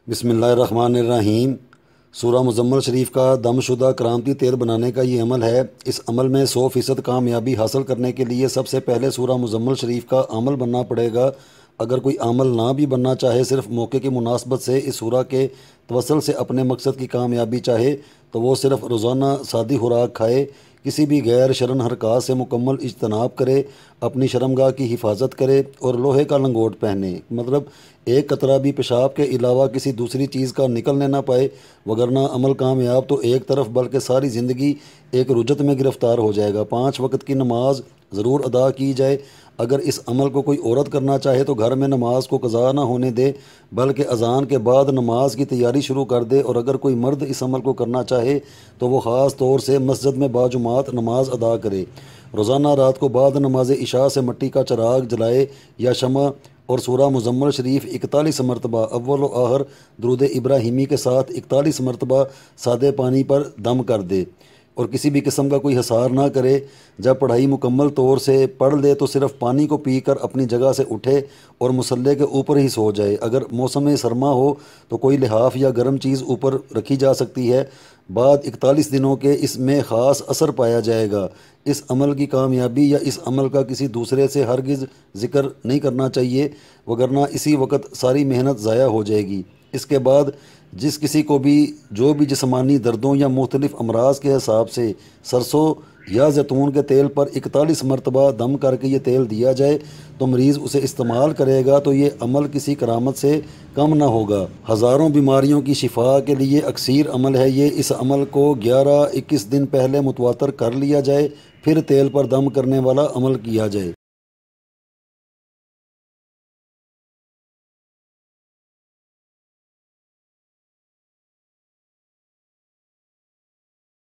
بسم اللہ الرحمن الرحیم۔ سورہ مزمل شریف کا دم شدہ کرامتی تیل بنانے کا یہ عمل ہے۔ اس عمل میں 100% کامیابی حاصل کرنے کے لیے سب سے پہلے سورہ مزمل شریف کا عمل بننا پڑے گا۔ اگر کوئی عمل نہ بھی بننا چاہے، صرف موقع کی مناسبت سے اس سورہ کے توسل سے اپنے مقصد کی کامیابی چاہے، تو وہ صرف روزانہ سادی خوراک کھائے، کسی بھی غیر شرن حرکات سے مکمل اجتناب کرے، اپنی شرمگاہ کی حفاظت کرے اور لوہے کا لنگوٹ پہنے، مطلب ایک قطرہ بھی پیشاب کے علاوہ کسی دوسری چیز کا نکلنے نہ پائے، وگرنہ عمل کامیاب تو ایک طرف بلکہ ساری زندگی ایک رجت میں گرفتار ہو جائے گا۔ 5 وقت کی نماز ضرور ادا کی جائے۔ اگر اس عمل کو کوئی عورت کرنا چاہے تو گھر میں نماز کو قضا نہ ہونے دے، بلکہ اذان کے بعد نماز کی تیاری شروع کر دے، اور اگر کوئی مرد اس عمل کو کرنا چاہے تو وہ خاص طور سے مسجد میں باجماعت نماز ادا کرے۔ روزانہ رات کو بعد نماز عشاء سے مٹی کا چراغ جلائے یا شمع، اور سورہ مزمل شریف 41 مرتبہ اول و آخر درود ابراہیمی کے ساتھ 41 مرتبہ سادے پانی پر دم کر دے، اور کسی بھی قسم کا کوئی حصار نہ کرے۔ جب پڑھائی مکمل طور سے پڑھ لے تو صرف پانی کو پی کر اپنی جگہ سے اٹھے اور مصلے کے اوپر ہی سو جائے۔ اگر موسم سرما ہو تو کوئی لحاف یا گرم چیز اوپر رکھی جا سکتی ہے۔ بعد 41 دنوں کے اس میں خاص اثر پایا جائے گا۔ اس عمل کی کامیابی یا اس عمل کا کسی دوسرے سے ہرگز ذکر نہیں کرنا چاہیے، وگرنہ اسی وقت ساری محنت ضائع ہو جائے گی۔ اس کے بعد جس کسی کو بھی جو بھی جسمانی دردوں یا مختلف امراض کے حساب سے سرسوں یا زیتون کے تیل پر 41 مرتبہ دم کر کے یہ تیل دیا جائے تو مریض اسے استعمال کرے گا تو یہ عمل کسی کرامت سے کم نہ ہوگا۔ ہزاروں بیماریوں کی شفاء کے لیے اکثیر عمل ہے یہ۔ اس عمل کو 11-21 دن پہلے متواتر کر لیا جائے، پھر تیل پر دم کرنے والا عمل کیا جائے۔